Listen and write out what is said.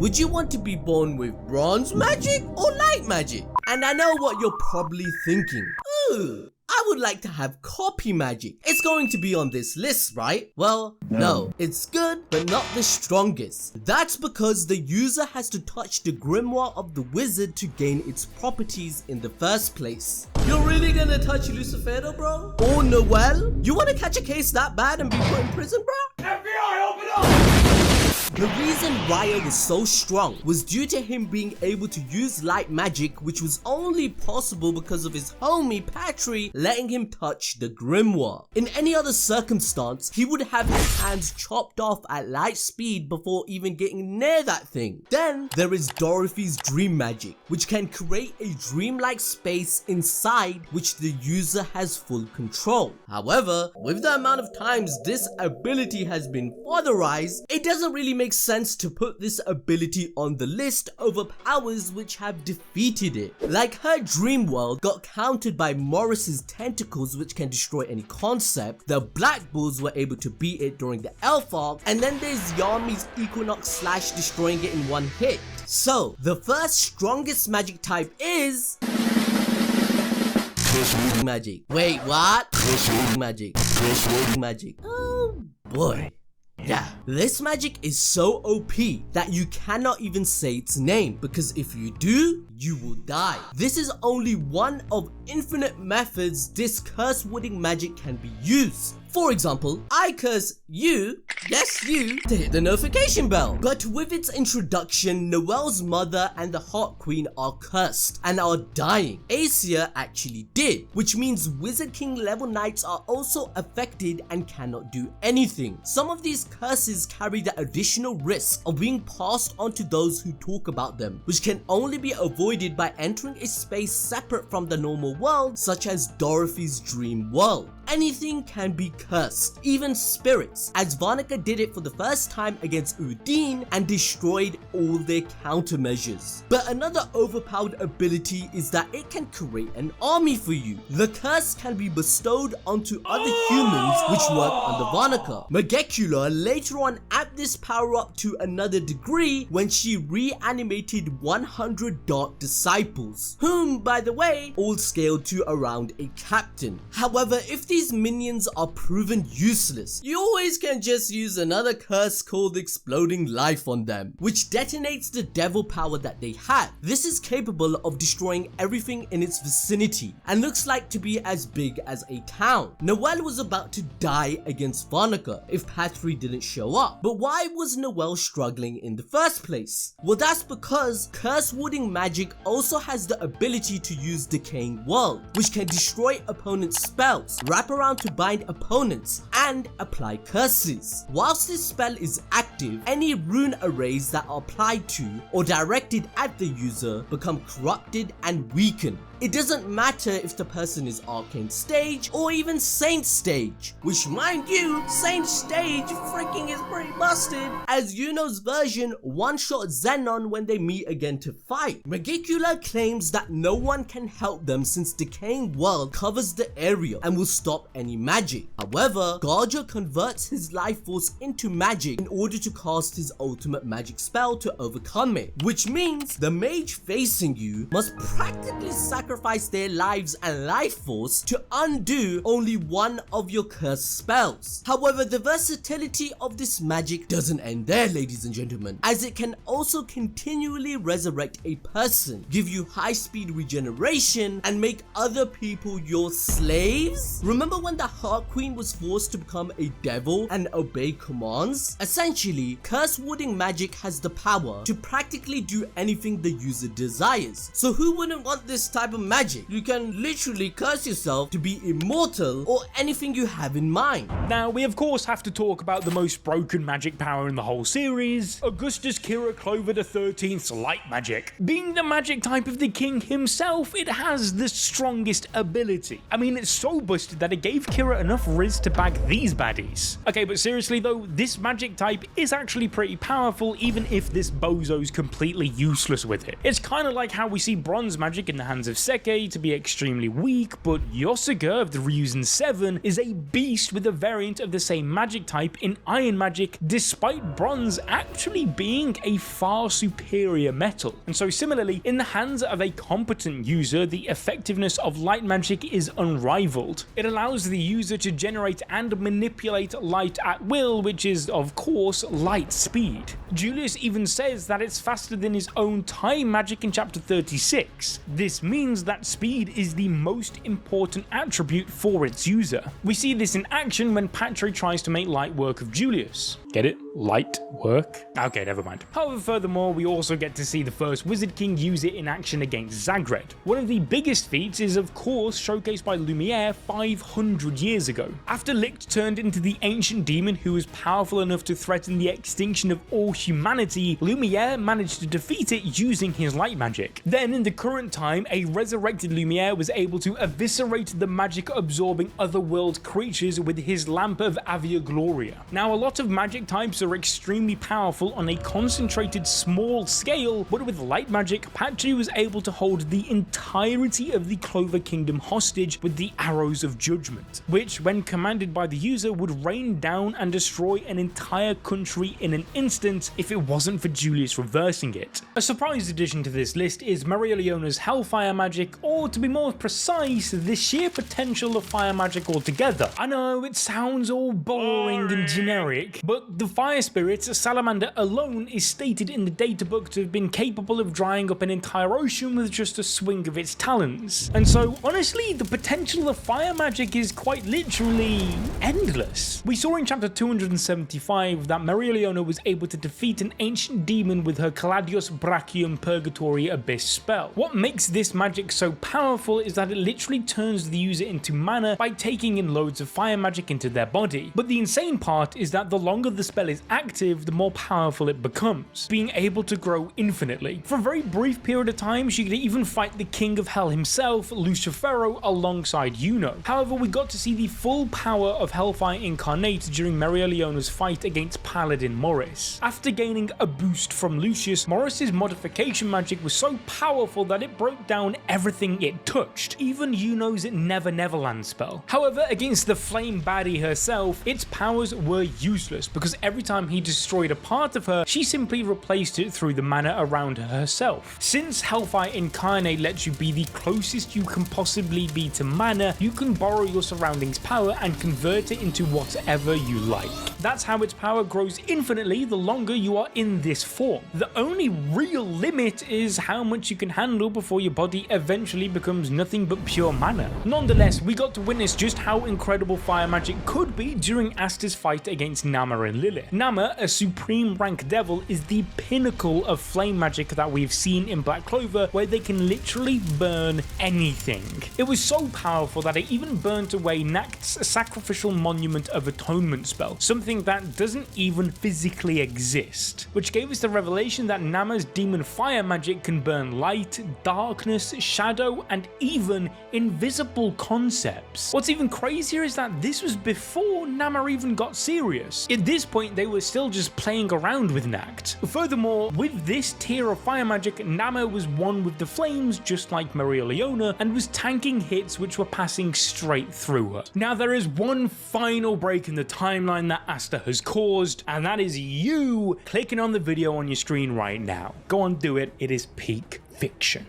Would you want to be born with bronze magic or light magic? And I know what you're probably thinking. Ooh, I would like to have copy magic. It's going to be on this list, right? Well, no. It's good, but not the strongest. That's because the user has to touch the grimoire of the wizard to gain its properties in the first place. You're really gonna touch Lucifero, bro? Or Noel? You wanna catch a case that bad and be put in prison, bro? FBI, open up! The reason Raya was so strong was due to him being able to use light magic, which was only possible because of his homie Patry letting him touch the grimoire. In any other circumstance, he would have his hands chopped off at light speed before even getting near that thing. Then there is Dorothy's dream magic, which can create a dreamlike space inside which the user has full control. However, with the amount of times this ability has been fatherized, it doesn't really make sense to put this ability on the list over powers which have defeated it. Like her dream world got countered by Morris's tentacles, which can destroy any concept. The Black Bulls were able to beat it during the Elf arc, and then there's Yami's Equinox slash destroying it in one hit. So the first strongest magic type is magic. Wait, what? Magic. Magic. Oh boy. Yeah, this magic is so OP that you cannot even say its name, because if you do, you will die. This is only one of infinite methods this curse wording magic can be used. For example, I curse you, yes you, to hit the notification bell. But with its introduction, Noelle's mother and the Hot Queen are cursed and are dying. Asia actually did, which means Wizard King level knights are also affected and cannot do anything. Some of these curses carry the additional risk of being passed on to those who talk about them, which can only be avoided by entering a space separate from the normal world, such as Dorothy's dream world. Anything can be cursed, even spirits, as Varnica did it for the first time against Udine and destroyed all their countermeasures. But another overpowered ability is that it can create an army for you. The curse can be bestowed onto other humans which work under Varnica. Megecula later on added this power up to another degree when she reanimated 100 Dark Disciples, whom, by the way, all scaled to around a captain. However, if these minions are proven useless, you always can just use another curse called Exploding Life on them, which detonates the devil power that they have. This is capable of destroying everything in its vicinity and looks like to be as big as a town. Noelle was about to die against Varnica if Patry didn't show up. But why was Noelle struggling in the first place? Well, that's because curse warding magic also has the ability to use Decaying World, which can destroy opponents' spells, wrap around to bind opponents, and apply curses. Whilst this spell is active, any rune arrays that are applied to or directed at the user become corrupted and weakened. It doesn't matter if the person is Arcane Stage or even Saint Stage, which, mind you, Saint Stage freaking is pretty busted, as Yuno's version one-shot Xenon when they meet again to fight. Megicula claims that no one can help them since Decaying World covers the area and will stop any magic. However, Garja converts his life force into magic in order to cast his ultimate magic spell to overcome it, which means the mage facing you must practically sacrifice their lives and life force to undo only one of your cursed spells. However, the versatility of this magic doesn't end there, ladies and gentlemen, as it can also continually resurrect a person, give you high speed regeneration, and make other people your slaves. Remember when the Heart Queen was forced to become a devil and obey commands? Essentially, curse warding magic has the power to practically do anything the user desires. So who wouldn't want this type of magic? You can literally curse yourself to be immortal or anything you have in mind. Now, we of course have to talk about the most broken magic power in the whole series, Augustus Kira Clover XIII's light magic. Being the magic type of the king himself, it has the strongest ability. I mean, it's so busted that it gave Kira enough riz to bag these baddies. Okay, but seriously though, this magic type is actually pretty powerful even if this bozo's completely useless with it. It's kind of like how we see bronze magic in the hands of Seke to be extremely weak, but Yosuga of the Ryuzen 7 is a beast with a variant of the same magic type in Iron Magic, despite bronze actually being a far superior metal. And so similarly, in the hands of a competent user, the effectiveness of light magic is unrivaled. It allows the user to generate and manipulate light at will, which is of course light speed. Julius even says that it's faster than his own time magic in chapter 36. This means that speed is the most important attribute for its user. We see this in action when Patre tries to make light work of Julius. Get it? Light work? Okay, never mind. However, furthermore, we also get to see the first Wizard King use it in action against Zagred. One of the biggest feats is of course showcased by Lumiere 500 years ago. After Licht turned into the ancient demon who was powerful enough to threaten the extinction of all humanity, Lumiere managed to defeat it using his light magic. Then in the current time, a resurrected Lumiere was able to eviscerate the magic absorbing otherworld creatures with his lamp of Avia Gloria. Now, a lot of magic types are extremely powerful on a concentrated small scale, but with light magic, Patre was able to hold the entirety of the Clover Kingdom hostage with the Arrows of Judgment, which when commanded by the user would rain down and destroy an entire country in an instant if it wasn't for Julius reversing it. A surprise addition to this list is Maria Leona's Hellfire magic, or to be more precise, the sheer potential of fire magic altogether. I know it sounds all boring and generic, but the fire spirit Salamander alone is stated in the databook to have been capable of drying up an entire ocean with just a swing of its talons. And so honestly, the potential of fire magic is quite literally endless. We saw in chapter 275 that Maria Leona was able to defeat an ancient demon with her Caladius Brachium Purgatory Abyss spell. What makes this magic so powerful is that it literally turns the user into mana by taking in loads of fire magic into their body. But the insane part is that the longer the spell is active, the more powerful it becomes, being able to grow infinitely. For a very brief period of time, she could even fight the King of Hell himself, Lucifero, alongside Yuno. However, we got to see the full power of Hellfire incarnate during Maria Leona's fight against Paladin Morris. After gaining a boost from Lucius, Morris's modification magic was so powerful that it broke down everything it touched, even Yuno's Never Neverland spell. However, against the flame baddie herself, its powers were useless because every time he destroyed a part of her, she simply replaced it through the mana around her herself. Since Hellfire Incarnate lets you be the closest you can possibly be to mana, you can borrow your surroundings' power and convert it into whatever you like. That's how its power grows infinitely the longer you are in this form. The only real limit is how much you can handle before your body eventually becomes nothing but pure mana. Nonetheless, we got to witness just how incredible fire magic could be during Asta's fight against Nama and Lilith. Nama, a supreme rank devil, is the pinnacle of flame magic that we've seen in Black Clover, where they can literally burn anything. It was so powerful that it even burnt away Nakt's Sacrificial Monument of Atonement spell, something that doesn't even physically exist, which gave us the revelation that Nama's demon fire magic can burn light, darkness, shadow, and even invisible concepts. What's even crazier is that this was before Nama even got serious. At this point, they were still just playing around with Nakt. Furthermore, with this tier of fire magic, Nama was one with the flames just like Maria Leona and was tanking hits which were passing straight through her. Now there is one final break in the timeline that Asta has caused, and that is you clicking on the video on your screen right now. Go on, do it. It is peak fiction.